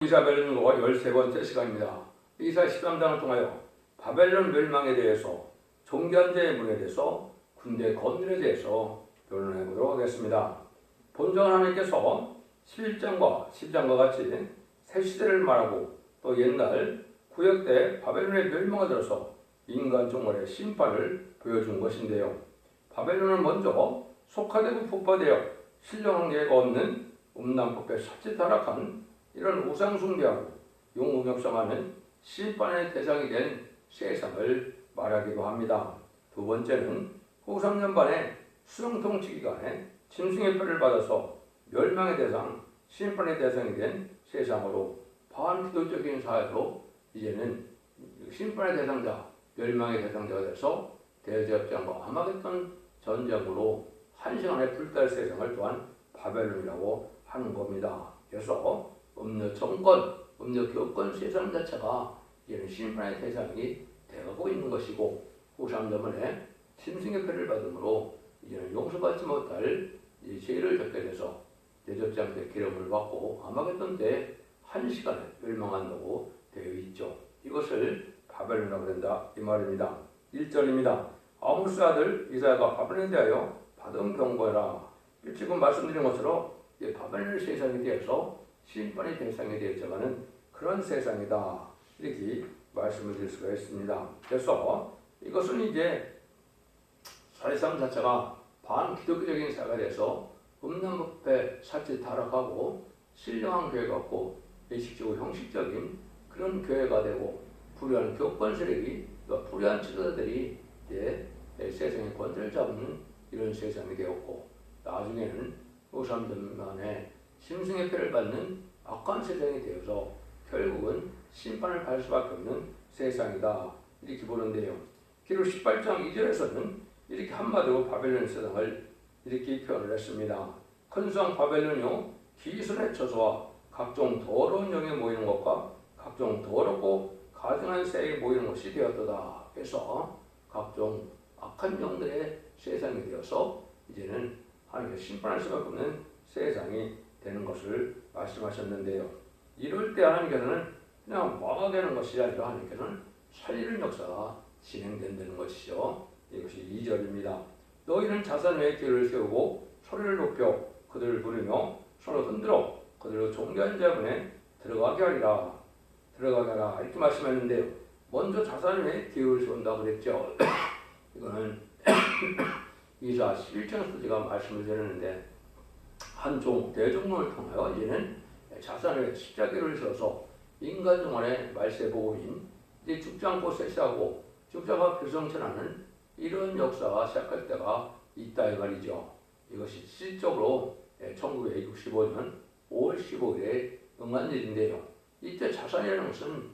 이사벨론 13번째 시간입니다. 이사 13장을 통하여 바벨론 멸망에 대해서, 종견제의 문에 대해서, 군대 건설에 대해서 변론해 보도록 하겠습니다. 본전 하나님께서 11장과 10장과 같이 새 시대를 말하고 또 옛날 구약 때 바벨론의 멸망에 들어서 인간 종말의 심판을 보여준 것인데요. 바벨론은 먼저 속화되고 폭파되어 신령한 예가 없는 음란법에 사치타락한 이런 우상숭배하고 용궁협상하는 심판의 대상이 된 세상을 말하기도 합니다. 두 번째는 후 3년 반의 수령통치 기간에 짐승의 표를 받아서 멸망의 대상, 심판의 대상이 된 세상으로 반기독적인 사회로 이제는 심판의 대상자, 멸망의 대상자가 돼서 대제협장과 아마겟돈 전쟁으로 한 시간에 불탈 세상을 또한 바벨론이라고 하는 겁니다. 그래서 음료 정권, 음료 교권 세상 자체가 이제는 심판의 대상이 되어가고 있는 것이고, 후 3년 만에 짐승의 표를 받음으로 이제는 용서받지 못할 죄를 졌게 돼서 대접장 때 기름을 받고 아마겟돈 때 한 시간에 멸망한다고 되어 있죠. 이것을 바벨론이라고 한다 이 말입니다. 1절입니다. 아모스 아들 이사야가 바벨론에 대하여 받은 경고해라. 지금 말씀드린 것처럼 바벨론 세상에 대해서 심판의 대상에 되어져가는 그런 세상이다, 이렇게 말씀을 드릴 수가 있습니다. 그래서 이것은 이제 세상 자체가 반기독교적인 사회가 돼서 음란법에 사치 타락하고 신령한 교회가 없고 의식적으로 형식적인 그런 교회가 되고 불의한 교권 세력이, 불의한 지도자들이 세상의 권세를 잡는 이런 세상이 되었고, 나중에는 후 3년 만에 짐승의 표를 받는 악한 세상이 되어서 결국은 심판을 받을 수밖에 없는 세상이다, 이렇게 보는데요. 기록 18장 2절에서는 이렇게 한마디로 바벨론 세상을 이렇게 표현을 했습니다. 큰성 바벨론이요, 기술의 처소와 각종 더러운 영에 모이는 것과 각종 더럽고 가증한 새에 모이는 것이 되었도다. 그래서 각종 악한 영들의 세상이 되어서 이제는 하나님의 심판할 수밖에 없는 세상이 되는 것을 말씀하셨는데요. 이럴 때 하나님께서는 그냥 망하게 하는 것이 아니라 하나님께서는 살리는 역사가 진행된다는 것이죠. 이것이 2절입니다. 너희는 자산 외에 길을 세우고 소리를 높여 그들을 부르며 손을 흔들어 그들로 존귀한 자문에 들어가게 하리라. 들어가게 하라, 이렇게 말씀했는데요. 먼저 자산 외에 기울을 세운다고 그랬죠. 이거는 이사 11장에서 제가 말씀을 드렸는데, 한종 대종론을 통하여 이제는 자산의 십자기를 세워서 인간 종말의 말세 복음인 이제 죽지 않고 쇠시하고 죽자가 교성천하는 이런 역사가 시작할 때가 있다 이 말이죠. 이것이 실질적으로 1965년 5월 15일에 응한 일인데요. 이때 자산이라는 것은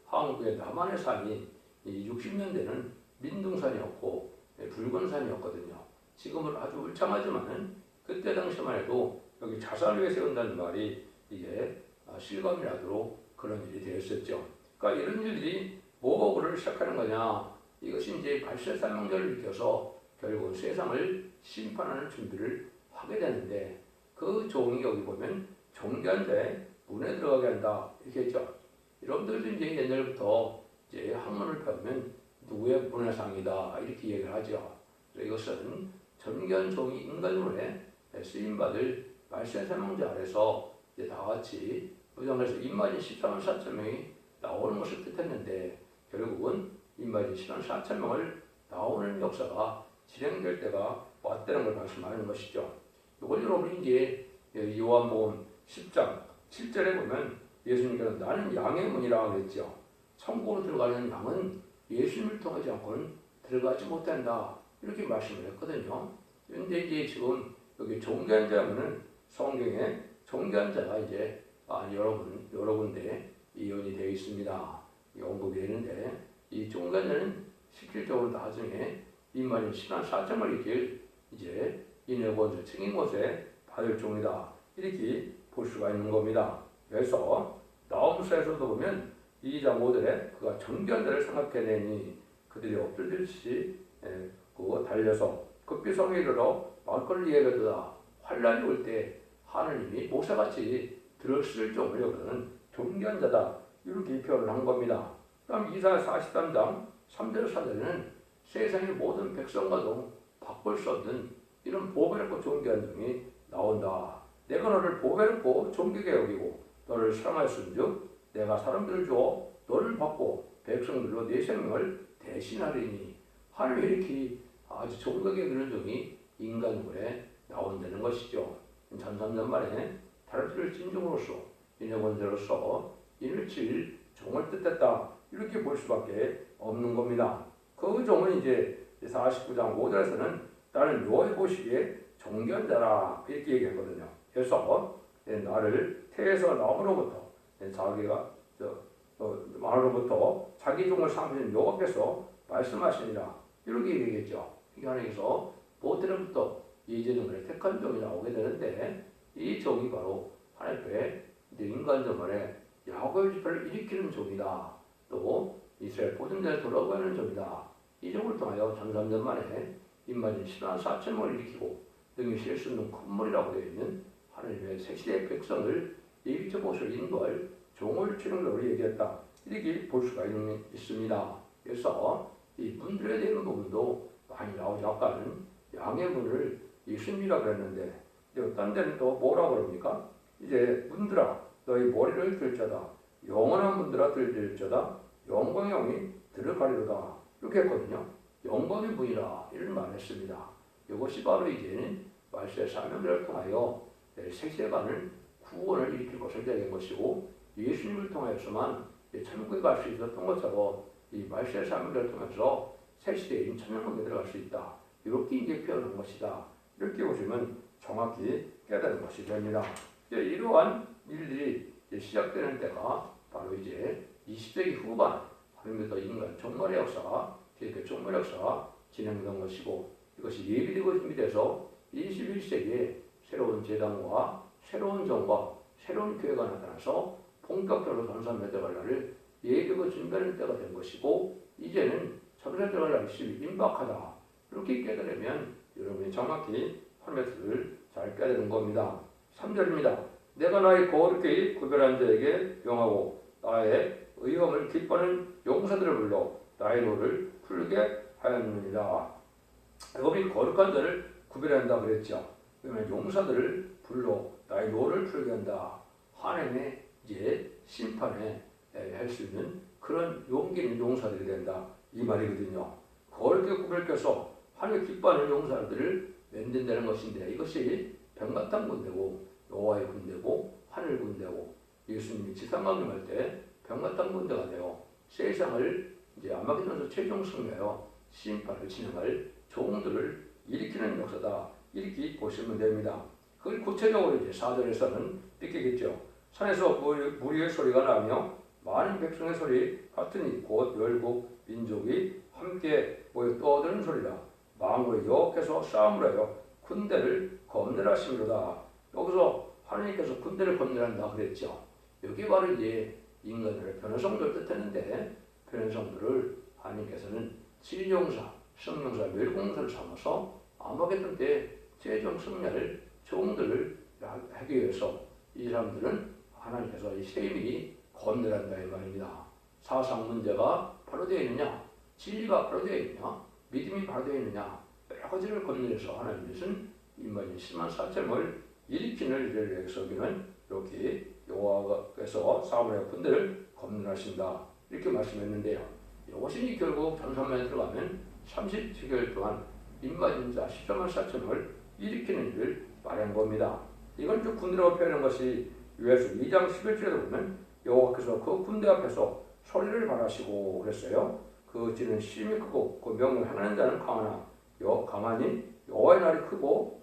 한국의 남한의 산이 60년대는 민둥산이었고 붉은 산이었거든요. 지금은 아주 울창하지만은 그때 당시만 해도 여기 자산을 위해 세운다는 말이 이게 실감이 나도록 그런 일이 되었었죠. 그러니까 이런 일들이 뭐를 시작하는 거냐? 이것이 이제 발세 사명자를 일으켜서 결국 세상을 심판하는 준비를 하게 되는데, 그 종이 여기 보면 존귀한 자의 문에 들어가게 한다, 이렇게 했죠. 여러분들도 이제 옛날부터 이제 학문을 배우면 누구의 문화상이다, 이렇게 얘기를 하죠. 이것은 존귀한 종이 인간문에 쓰임받을 말세 사명자 아래서 이제 다 같이 무장해서 입맞은 14만 4천 명이 나오는 것을 뜻했는데, 결국은 입맞은 14만 4천 명을 나오는 역사가 진행될 때가 왔다는 걸 말씀하는 것이죠. 이걸 여러분이 이제 요한복음 10장 7절에 보면 예수님께서 나는 양의 문이라고 그랬죠. 천국으로 들어가는 양은 예수님을 통하지 않고는 들어가지 못한다, 이렇게 말씀을 했거든요. 그런데 이제 지금 여기 존귀한 자는 성경에 존귀한 자가 이제 여러 군데 이언이 되어 있습니다. 언급이 되는데, 이 존귀한 자는 실질적으로 나중에 이만인 14만 4천을 이길 이제 인해권세 책임권세 받을 종이다, 이렇게 볼 수가 있는 겁니다. 그래서 나홈수에서도 보면 2장 5절에 그가 존귀한 자를 생각해내니 그들이 엎드리듯이 달려서 급히 성에 이르러 말걸리 예배도다. 환란이 올 때 하느님이 모세같이 들었을 종으로는 존귀한 자다. 이렇게 표현을 한 겁니다. 다음 이사야 43장 3절 4절에는 세상의 모든 백성과도 바꿀 수 없는 이런 보배롭고 존귀한 점이 나온다. 내가 너를 보배롭고 존귀하게 여기고 너를 사랑하였은즉 내가 사람들을 주어 너를 받고 백성들로 내 생명을 대신하리니. 하나님이 이렇게 아주 존귀하게 그런 점이 인간군에 나온다는 것이죠. 전삼년 만에 다른 진종으로서 인의 권세로서 인을 칠 종을 뜻했다. 이렇게 볼 수밖에 없는 겁니다. 그 종은 이제 49장 5절에서는 나는 여호와의 보시기에 존귀한 자라 이렇게 얘기했거든요. 그래서 나를 태에서 나무로부터 자기가 마루로부터 자기 종을 삼으신 여호와께서 말씀하시니라 이렇게 얘기했죠. 이게 하나님께서 모태로부터 이제는 택한 종이 나오게 되는데 이 종이 바로 하나님의 인간 전반에 야곱의 지파를 일으키는 종이다. 또 이스라엘 보존자를 돌아가는 종이다. 이 종을 통하여 전삼년 만에 인마진 10만 4천명을 일으키고 능히 실 수 있는 콧물이라고 되어 있는 하나님의 새시대의 백성을 예기적 곳을 인도할 종을 치는 것으로 얘기했다. 이렇게 볼 수가 있습니다. 그래서 이 문들에 대한 부분도 많이 나오죠. 아까는 양의 문을 이 순리라고 그랬는데 딴 데는 또 뭐라고 그럽니까? 이제 문들아 너희 머리를 들자다. 영원한 문들아 들릴자다. 영광의 영이 들어가리로다. 이렇게 했거든요. 영광의 문이라 이런 말을 했습니다. 이것이 바로 이제는 말세의 사명들을 통하여 세세간을 구원을 일으킬 것을 얘기한 것이고 예수님을 통하여서만 천국에 갈 수 있었던 것처럼 이 말세의 사명들을 통해서 새 시대인 천년국에 들어갈 수 있다. 이렇게 이제 표현한 것이다. 이렇게 보시면 정확히 깨달은 것이 됩니다. 이러한 일들이 시작되는 때가 바로 이제 20세기 후반, 하나님부터 인간 종말의 역사가, 기독교 종말의 역사가 진행된 것이고 이것이 예비되고 준비돼서 21세기에 새로운 제단과 새로운 정과 새로운 교회가 나타나서 본격적으로 전산 들어갈 날을 예비되고 준비하는 때가 된 것이고 이제는 전산 들어갈 날이 임박하다. 이렇게 깨달으면 여러분이 정확히 하나님의 뜻을 잘 깨달은 겁니다. 3절입니다. 내가 나의 거룩히 구별한 자에게 명하고 나의 의험을 기뻐하는 용사들을 불러 나의 노를 풀게 하였느니라. 여기 거룩한 자를 구별한다 그랬죠. 그러면 용사들을 불러 나의 노를 풀게 한다. 하나님의 이제 심판에 할 수 있는 그런 용기 있는 용사들이 된다. 이 말이거든요. 거룩히 구별해서 하나님 기뻐하는 용사들을 만든다는 것인데 이것이 백마탄 군대고 여호와의 군대고 하늘 군대고 예수님이 지상강림할 때 백마탄 군대가 되어 세상을 이제 아마겟돈에서 최종 승리하여 심판을 진행할 종들을 일으키는 역사다. 이렇게 보시면 됩니다. 그걸 구체적으로 이제 4절에서는 이렇게겠죠. 산에서 무리의 소리가 나며 많은 백성의 소리 같으니 곧 열국 민족이 함께 모여 떠드는 소리라. 망으로 여호와께서 싸움을 하여 군대를 검열하심이로다. 여기서 하나님께서 군대를 검열한다 그랬죠. 여기 바로 이제 인간들의 변화성도를 뜻했는데 변화성도를 하나님께서는 진용사, 성령사, 멸공사를 삼아서 아마겟돈 때 최종 승리할 종들을 하기 위해서 이 사람들은 하나님께서 이 세밀히 검열한다 이 말입니다. 사상 문제가 바로 되어 있느냐, 진리가 바로 되어 있느냐, 믿음이 바로 되어 있느냐 여러 가지를 검열해서 하나님께서는 인마진 10만 4천을 일으키는 일을 위해서는 이렇게 여호와께서 사울의 군대를 검열하신다 이렇게 말씀했는데요. 이것이 결국 전산면에 들어가면 37개월 동안 인마진 자 14만 4천을 일으키는 일을 말한 겁니다. 이걸 쭉 군대라고 표현한 것이 요에서 2장 11절에 보면 여호와께서 그 군대 앞에서 소리를 발하시고 그랬어요. 그 지는 심히 크고 그 명령을 행하는 자는 강하니 여호와의 날이 크고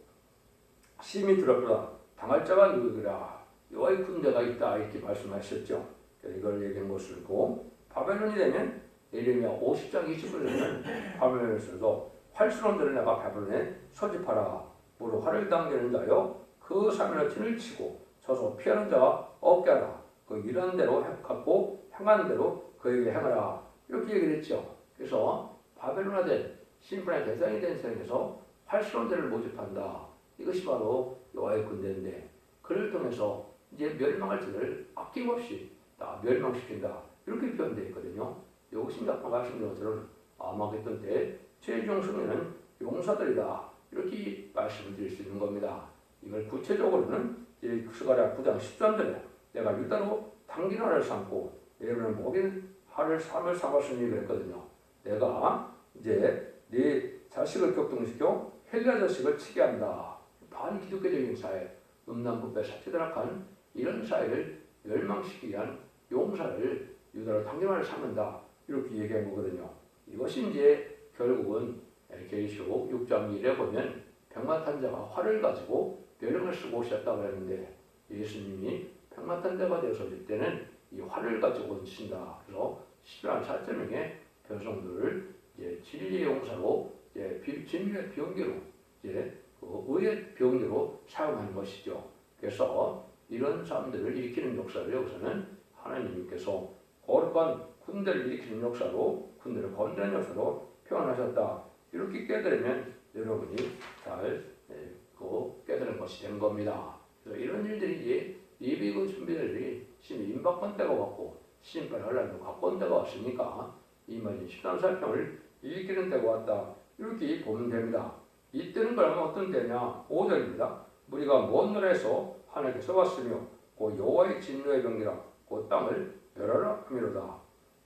심히 두렵도다. 당할 자가 누구더라. 여호와의 군대가 있다 이렇게 말씀하셨죠. 이걸 얘기한 것을 보고 바벨론이 되면 예레미야 50장 20절에는 바벨론에서도 활수로운 자를 내가 바벨론에 소집하라. 무로 활을 당기는 자여 그 사면을 진을 치고 서서 피하는 자가 없게 하라. 그 일하는 대로 갖고 행하는 대로 그에게 행하라. 이렇게 얘기를 했죠. 그래서 바벨론화된 심판의 대상이 된 세상에서 활수로운 자를 모집한다. 이것이 바로 여호와의 군대인데 그를 통해서 이제 멸망할 자들을 아낌없이 다 멸망시킨다. 이렇게 표현되어 있거든요. 이것이 아까 말씀드린 것처럼 아마겟돈 때 최종 승리는 용사들이다. 이렇게 말씀을 드릴 수 있는 겁니다. 이걸 구체적으로는 스가랴 9장 13절에 내가 유다로 당기나를 삼고 여러분은 목인 하를 삼을 삼았으니 그랬거든요. 내가 이제 네 자식을 격동시켜 헬라 자식을 치게 한다. 반기독교적인 사회, 음란부패, 사치드락한 이런 사회를 멸망시키기 위한 용사를 유다로 당기나를 삼는다. 이렇게 얘기한 거거든요. 이것이 이제 결국은 계시록 6장 1에 보면 백마탄자가 활을 가지고 벼령을 쓰고 오셨다고 했는데 예수님이 백마탄자가 되어질 때는 이 활을 가지고 오신다. 그래서 11한 4.0의 백성들을 이제 진리의 용사로 진리의 병기로 의의 병기로 사용하는 것이죠. 그래서 이런 사람들을 일으키는 역사를 여기서는 하나님께서 거룩한 군대를 일으키는 역사로 군대를 건드리는 역사로 표현하셨다. 이렇게 깨달으면 여러분이 잘 깨달은 것이 된 겁니다. 그래서 이런 일들이 이제 예비군 준비들이 지금 임박한 때가 왔고 신발 하려면 갖고 때가 왔으니까 이만희 13사평을 일으키는 때가 왔다. 이렇게 보면 됩니다. 이때는 그러면 어떤 때냐? 5절입니다. 우리가 먼 나라에서 하나님께서 왔으며 그 여호와의 진노의 병기라 그 땅을 멸하라 하미로다.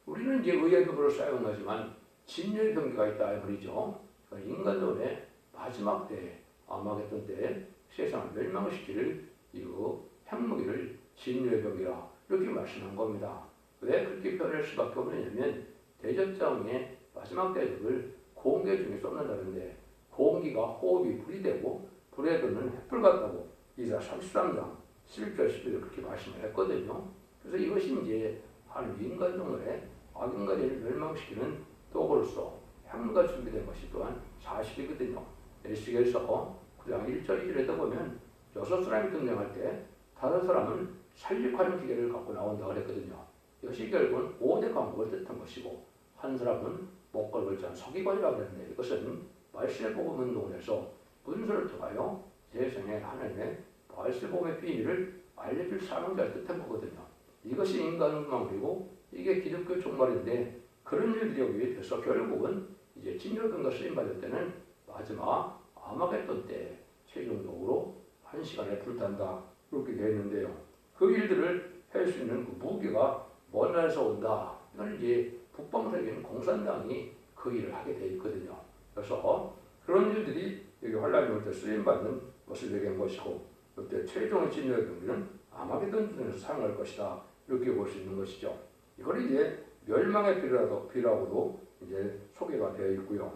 우리는 이제 의의 병으로 사용하지만 진노의 병기가 있다 이 말이죠. 그러니까 인간론의 마지막 때 아마겟돈 때 세상을 멸망시킬 이거 핵무기를 진노의 병이라 이렇게 말씀한 겁니다. 왜 그렇게 표현할 수밖에 없느냐면 대접장의 마지막 대접을 공기 중에 쏟는다는데 공기가 호흡이 불이 되고 불에 드는 햇불 같다고 이사 33장 11절 12절 그렇게 말씀을 했거든요. 그래서 이것이 이제 한 인간종의 악인간을 멸망시키는 도구로서 핵무기가 준비된 것이 또한 사실이거든요. 에스겔서 9장 1절 2절에도 보면 6사람이 등장할 때 5사람은 살육하는 기계를 갖고 나온다고 그랬거든요. 이것이 결국은 5대 강국을 뜻한 것이고 한 사람은 목걸이를 찬 서기관이라고 했는데 이것은 말세복음 운동을 해서 문서를 통하여 세상에 하나님의 말세복음의 비밀을 알려줄 사명자를 뜻한 거거든요. 이것이 인간망이고 이게 기독교 종말인데 그런 일들이 여기 돼서 결국은 이제 진료병과 쓰임받을 때는 마지막 아마겟돈 때 최종적으로 1시간에 불탄다 이렇게 되어 있는데요. 그 일들을 할 수 있는 그 무기가 먼 나라에서 온다. 이건 이제 북방세계는 공산당이 그 일을 하게 되어 있거든요. 그래서 그런 일들이 여기 환란이 올 때 쓰임받는 것을 얘기한 것이고 그때 최종의 진료의 경기는 아마겟돈 중에서 사용할 것이다. 이렇게 볼 수 있는 것이죠. 이걸 이제 멸망의 비라고도 이제 소개가 되어 있고요.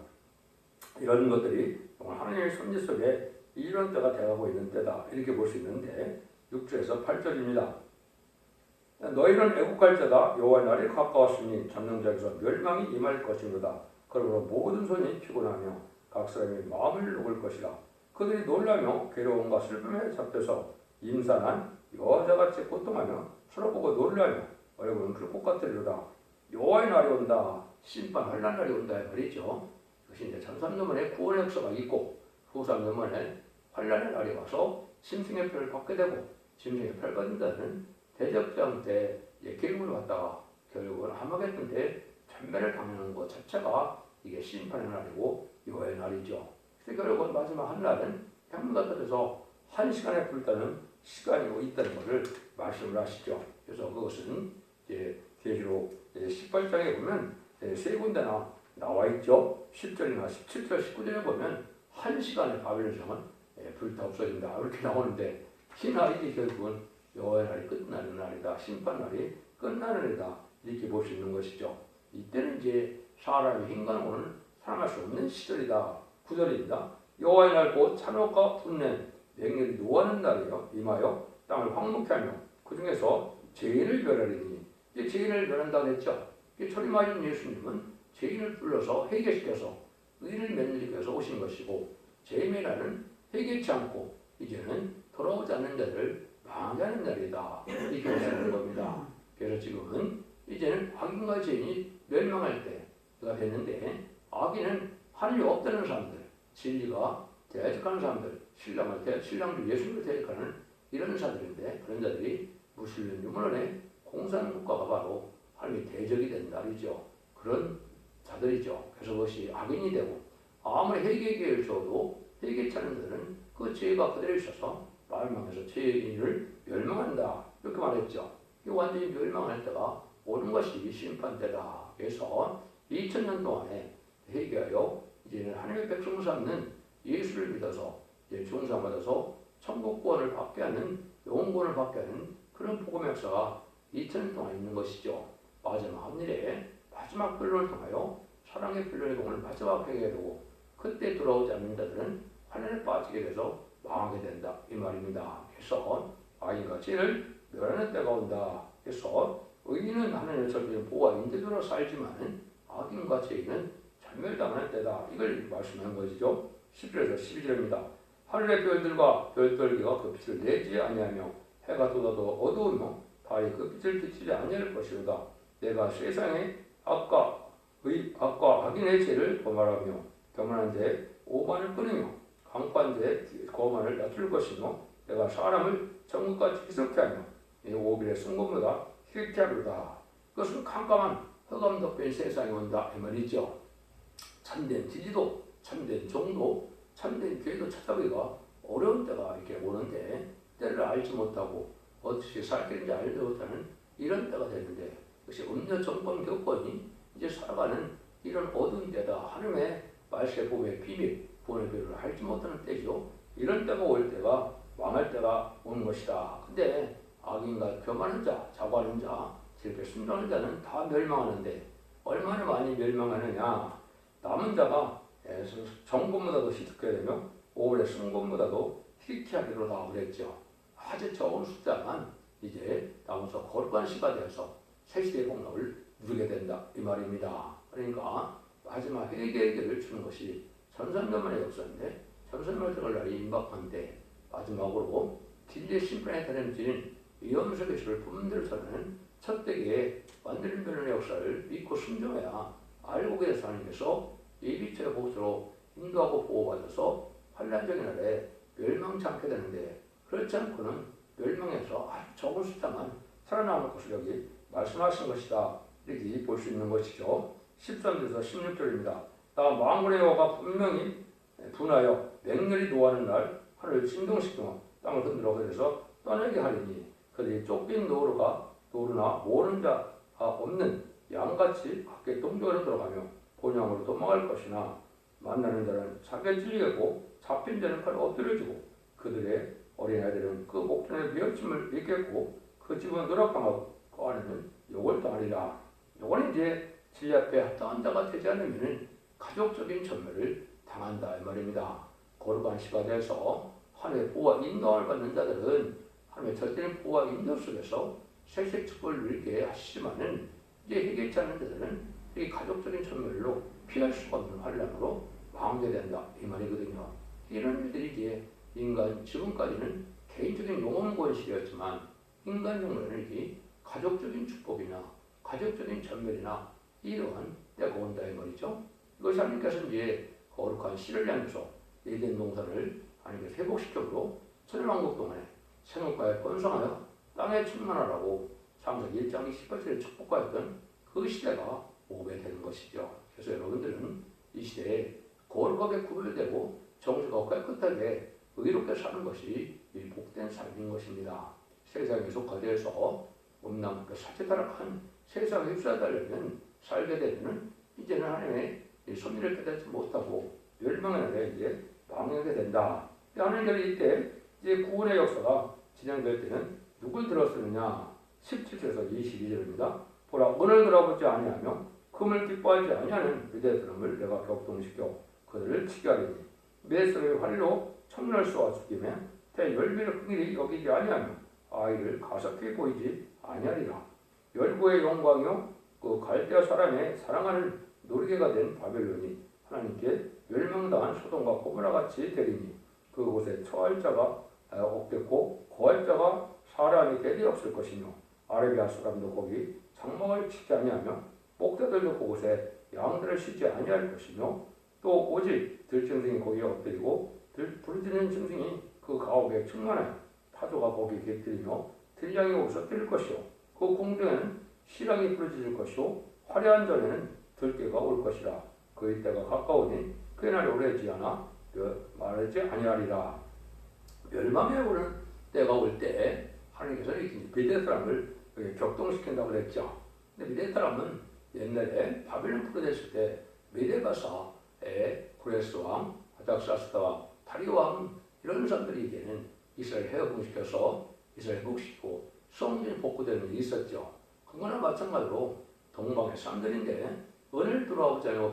이런 것들이 하나님의 섭리 속에 이런 때가 되어가고 있는 때다. 이렇게 볼 수 있는데 6절에서 8절입니다. 너희는 애국할 때다. 여호와의 날이 가까웠으니 전능자에서 멸망이 임할 것이로다. 그러므로 모든 손이 피곤하며 각 사람이 마음을 녹을 것이라. 그들이 놀라며 괴로움과 슬픔에 잡혀서 임산한 여자같이 고통하며 서로 보고 놀라며 얼굴은 불꽃 같으리로다. 여호와의 날이 온다. 심판할 날이 온다 말이죠. 그것이 이제 참삼년만에 구원의 역사가 있고 후삼년만에 환란의 날이 와서 짐승의 표를 받게 되고 짐승의 표를 받는다는 대접장 때 계급을 갖다가 결국은 아마겟돈 때 전멸을 당하는 것 자체가 이게 심판의 날이고 여호와의 날이죠. 그래서 결국은 마지막 한 날은 향문가 터져서 1시간에 불타는 시간이 있다는 것을 말씀을 하시죠. 그래서 그것은 이제 계시록 18장에 보면 세 군데나 나와 있죠. 10절이나 17절, 19절에 보면 1시간에 바벨론 성은 불타 없어진다 이렇게 나오는데 이 날이 결국은 여호와의 날이 끝나는 날이다. 심판날이 끝나는 날이다. 이렇게 볼 수 있는 것이죠. 이때는 이제 사람이 인간으로는 사랑할 수 없는 시절이다. 9절입니다. 여호와의 날 곧 찬옥과 분냄 맹렬히 노하는 날이요 임하여 땅을 황무케 하며 그 중에서 죄인을 멸하리니 이제 죄인을 멸한다고 했죠. 초림하신 예수님은 죄인을 불러서 회개시켜서 의인을 맺기 위해서 오신 것이고 죄인의 날은 회개치 않고 이제는 돌아오지 않는 자들을 망하는 날이다. 이렇게 보시는 겁니다. 그래서 지금은 이제는 악인과 죄인이 멸망할 때가 됐는데 악인은 하늘이 없다는 사람들, 진리가 대적하는 사람들, 신랑을 신랑도 예수님을 대적하는 이런 자들인데 그런 자들이 무슬림 유물론의 공산 국가가 바로 하나님의 대적이 된 날이죠. 그런 자들이죠. 그래서 그것이 악인이 되고 아무리 회개기회를 줘도 회개치 않는 자들은 그 죄가 그대로 있어서 멸망해서 죄인을 멸망한다 이렇게 말했죠. 이 완전히 멸망할 때가 오는 것이 심판 때다. 그래서 2000년 동안에 회개하여 이제는 하나님의 백성 삼는 예수를 믿어서 이제 중상받아서 천국 구원을 받게 하는 영원 구원을 받게 하는 그런 복음의 역사가 2000년 동안 있는 것이죠. 마지막 한일에 마지막 변론을 통하여 사랑의 변론의 공을 마지막 하게 되고 그때 돌아오지 않는 자들은 환란에 빠지게 돼서 망하게 된다 이 말입니다. 그래서 악인과 죄를 멸하는 때가 온다. 그래서 의인은 하나님의 절대적 보호와 인도로 살지만 악인과 죄인은 절멸당하는 때다. 이걸 말씀하는 것이죠. 10절에서 12절입니다. 하늘의 별들과 별들기가 그 빛을 내지 아니하며 해가 돋아도 어두우며 달이 그 빛을 비추지 아니할 것이로다. 내가 세상에 악과 악인의 죄를 범하라며 교만한 자 오만을 끊으며 강포한 자의 거만을 낮출 것이며 내가 사람을 정국같이 희석케 하며 이 오빌의 순금보다 희게 하리로다. 그것은 깜깜한 흑암 덮인 세상이 온다 이 말이죠. 참된 지지도 참된 정도 참된 교회도 찾아보기가 어려운 때가 이렇게 오는데 때를 알지 못하고 어떻게 살 길인지 알지 못하는 이런 때가 되는데 그것이 음녀 정권 교권이 이제 살아가는 이런 어두운 때다. 하나님의 말세 복음의 비밀 구원의 비밀을 알지 못하는 때죠. 이런 때가 올 때가 망할 때가 오는 것이다. 근데 악인과 교만한 자, 자고하는 자, 이렇게 순종하는 자는 다 멸망하는데 얼마나 많이 멸망하느냐. 남은 자가 정권보다도 희득해야 되며 오월의 승권보다도 희귀하기로다 그랬죠. 아주 적은 숫자만 이제 남아서 거룩한 시가 되어서 새시대의 복락을 누리게 된다 이 말입니다. 그러니까 마지막 회개의 길을 주는 것이 천선교만의 역사인데 천선교만 들어갈 날이 임박한데 마지막으로 진리의 심판에 다름질인 위험에서 계시를 분들을 전하는 첫 대기의 완전히 변론의 역사를 믿고 순종해야 알고 계셔서 하나님께서 예비처의 보수로 인도하고 보호받아서 환란적인 날에 멸망치 않게 되는데 그렇지 않고는 멸망해서 아주 적은 숫자만 살아남을 것을 여기 말씀하신 것이다. 이렇게 볼 수 있는 것이죠. 13절에서 16절입니다. 나 망군의 여호와가 분명히 분하여 맹렬히 노하는 날 하늘을 진동시키며 땅을 흔들어 그래서 떠나게 하리니 그들이 쫓긴 노루나 모르는 자가 없는 양같이 밖에 동쪽으로 들어가며 본향으로 도망갈 것이나 만나는 자는 자기가 찔리겠고 잡힌 자는 칼 엎드려지고 그들의 어린아이들은 그 목전에 미어침을 입겠고 그 집은 누락당하고 그 안에는 욕을 당하리라. 요건 이제 진리 앞에 합당한 자가 되지 않으면 가족적인 전멸을 당한다 이 말입니다. 거룩한 시가 돼서 하나님의 보호와 인도를 받는 자들은 하나님의 절대적인 보호와 인도 속에서 색색 축복을 누리게 하시지만은 이제 회개치 않는 자들은 이 가족적인 전멸로 피할 수가 없는 환란으로 망하게 된다 이 말이거든요. 이런 일들이 이제 인간 지금까지는 개인적인 용언 권식이었지만 인간 용어는 가족적인 축복이나 가족적인 전멸이나 이러한 때가 온다 이 말이죠. 이것이 하나님께서 이제 거룩한 씨를 향해서 에덴 동산을 하나님께서 회복시켜로 천년왕국 동안에 생육과에 번성하여 땅에 충만하라고 창세기 1장 28절에 축복하였던 그 시대가 오게 되는 것이죠. 그래서 여러분들은 이 시대에 거룩하게 구별되고 정수가 깨끗하게 의롭게 사는 것이 이 복된 삶인 것입니다. 세상에 속화되어서 음란과 사치타락한 세상에 휩싸달려면 살게 되면 이제는 하나님의 섭리를 깨닫지 못하고 멸망의 날에 이제 망하게 된다. 하나님께서 이때 이제 구원의 역사가 진행될 때는 누굴 들었느냐? 17절에서 22절입니다. 보라 은을 들어보지 아니하며 금을 기뻐하지 아니하는 유대사람을 내가 격동시켜 그들을 치게 하리니 매서의 활로 청년을 쏘아 죽이며 대열매를 흥일히 여기지 아니하며 아이를 가섭게 보이지 아니하리라. 열고의 영광이요 그 갈대아 사람의 사랑하는 놀개가 된 바벨론이 하나님께 멸망당한 소돔과 고모라 같이 되리니 그곳에 처할 자가 없겠고 거할 자가 사람이 대리 없을 것이며 아라비아 사람도 거기 장막을 치지 아니하며 목자들도 그곳에 양들을 쉬지 아니할 것이며 또 오직 들짐승이 거기에 엎드리고 부르짖는 짐승이 그 가옥에 충만하여 사조가 복이 곁들이며 들량이 없어 뜰 것이요 그 공중에는 시랑이 부러질 것이요 화려한 전에는 들깨가 올 것이라 그의 때가 가까우니 그의 날이 오래지 않아 말하지 아니하리라. 멸망에 오는 때가 올 때 하나님께서 미대 사람을 격동시킨다고 그랬죠. 근데 미대 사람은 옛날에 바벨론 풀어냈을 때 미대가사의 고레스 왕, 아닥사스다 왕, 다리 왕 이런 사람들에게는 이스라엘 회복시켜서 이스라엘 회복시키고 성전이 복구되는 일이 있었죠. 그거나 마찬가지로 동방의 사람들인데 은혜를 돌아오지 않고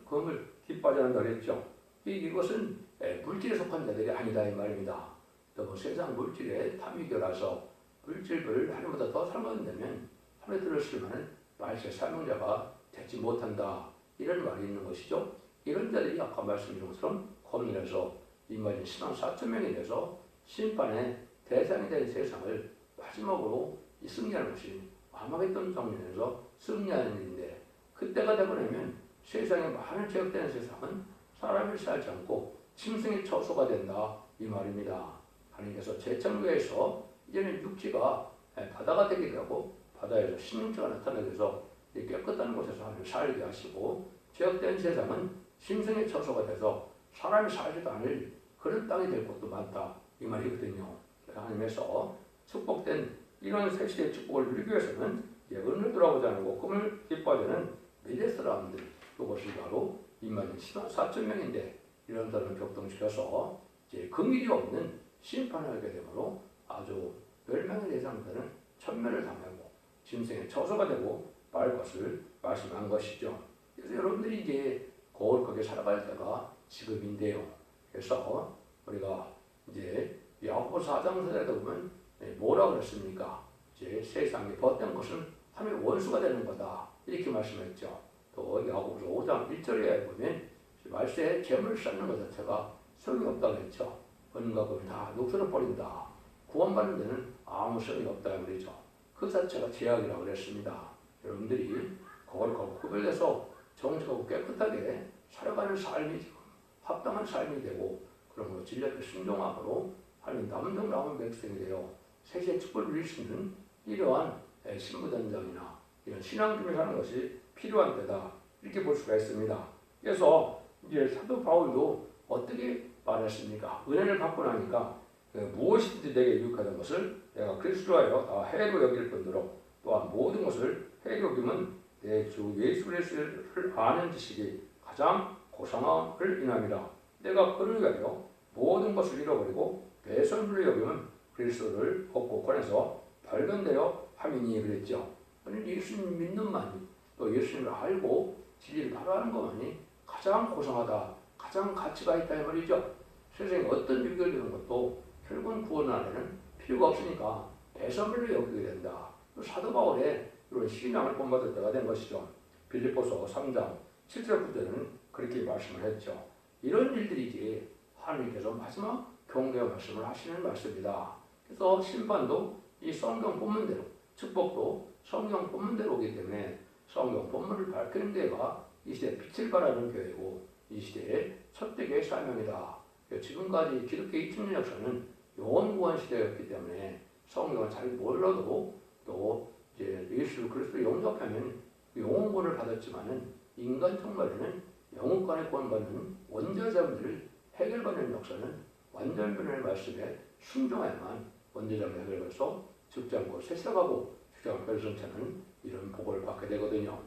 금을 기뻐하지 않는다 그랬죠. 이것은 물질에 속한 자들이 아니다 이 말입니다. 또 세상 물질에 탐이 결해서 물질을 하나님보다 더 사랑한다면 하나님 들었을 만한 말세 사명자가 되지 못한다 이런 말이 있는 것이죠. 이런 자들이 아까 말씀드린 것처럼 고민해서 임마진 신앙 4천 명이 돼서 심판의 대상이 된 세상을 마지막으로 승리하는 것이 아마겟돈 장면에서 승리하는 일인데 그때가 되고 나면 세상에 많은 죄악되는 세상은 사람이 살지 않고 짐승의 처소가 된다 이 말입니다. 하나님께서 재창조에서 이제는 육지가 바다가 되기도 하고 바다에서 신명체가 나타나서 깨끗한 곳에서 하나님 살게 하시고 죄악된 세상은 짐승의 처소가 돼서 사람이 살지도 않을 그런 땅이 될 것도 많다 이 말이거든요. 그래서 하나님께서 축복된 이런 새 시대의 축복을 누리기 위해서는 은을 돌아보지 않고 꿈을 기뻐하는 미래 사람들 이것이 바로 임마진 4천 명인데 이런 사람을 격동시켜서 이제 긍일이 없는 심판을 하게 되므로 아주 멸망의 대상들은 천멸을 당하고 짐승의 처소가 되고 말 것을 말씀한 것이죠. 그래서 여러분들이 이제 거룩하게 살아갈 때가 지금인데요. 그래서 우리가 이제 야고보서 4장 서자에 보면 뭐라고 그랬습니까? 이제 세상에 벗된 것은 하나님의 원수가 되는 거다 이렇게 말씀했죠. 또 야고보서 5장 1절에 보면 말세에 재물을 쌓는 것 자체가 소용이 없다고 했죠. 은과 금이 다 녹슬어 버린다. 구원받는 데는 아무 소용이 없다고 그러죠. 그 자체가 죄악이라고 그랬습니다. 여러분들이 거룩하고 구별돼서 정직하고 깨끗하게 살아가는 삶이 지금 합당한 삶이 되고 그러므로 진리의 순종함으로 하나님 남정나온 백성이 되어 세계의 축복을 누릴 수 있는 이러한 신부단장이나 이런 신앙심을 하는 것이 필요한 때다 이렇게 볼 수가 있습니다. 그래서 이제 사도 바울도 어떻게 말했습니까? 은혜를 받고 나니까 무엇이든지 내게 유익하던 것을 내가 그리스도로 하여 다 해로 여길 뿐더러 또한 모든 것을 해로 여김은 내 주 예수 그리스도를 아는 지식이 가장 고상함을 인함이라. 내가 그를 위하여 모든 것을 잃어버리고 배설물로 여김은 그리스도를 얻고 권해서 발견되어 함이니 그랬죠. 예수님 믿는 만이 또 예수님을 알고 진리를 바라는 것만이 가장 고상하다, 가장 가치가 있다 이 말이죠. 세상에 어떤 유익을 주는 것도 결국은 구원 안에는 필요가 없으니까 배설물로 여기게 된다. 사도 바울의 이런 신앙을 본받을 때가 된 것이죠. 빌립보서 3장 7절 9절은 그렇게 말씀을 했죠. 이런 일들이지 하나님께서 마지막 경고의 말씀을 하시는 말씀이다. 그래서 심판도 이 성경 본문대로, 축복도 성경 본문대로 오기 때문에 성경 본문을 밝히는 데가 이 시대에 빛을 발하는 교회고 이 시대의 첫대교의 사명이다. 지금까지 기독교 2000년 역사는 영원구원 시대였기 때문에 성경을 잘 몰라도 또 이제 예수 그리스도 영접하면 영원구원을 받았지만은 인간 청말에는 영원간의 구원받는 원죄자들을 해결받는 역사는 완전변의 말씀에 순종해야만 원죄자를 해결해서 죽지 않고 새싹하고 죽지 않고 별성차는 이런 복을 받게 되거든요.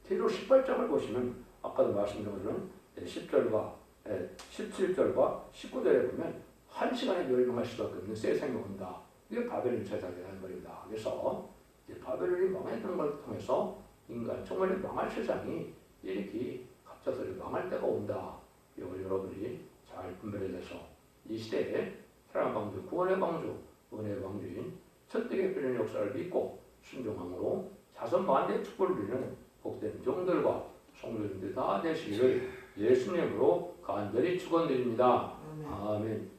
뒤로 18장을 보시면 아까도 말씀드린 것처럼 10절과 17절과 19절에 보면 한 시간에 멸망할 수밖에 없는 세상이 온다. 이게 바벨론 제사라는 말입니다. 그래서 바벨론이 망했던 걸 통해서 인간 정말 망할 세상이 이렇게 갑작스레 망할 때가 온다. 이걸 여러분이 잘 분별해서 이 시대에 사랑의 방주, 구원의 방주, 은혜의 방주인 첫대교회 변의 역사를 믿고 순종함으로 자선 만대의 축복을 누리는 복된 종들과 성도님들 다 되시기를 예수님으로 간절히 축원드립니다. 아멘.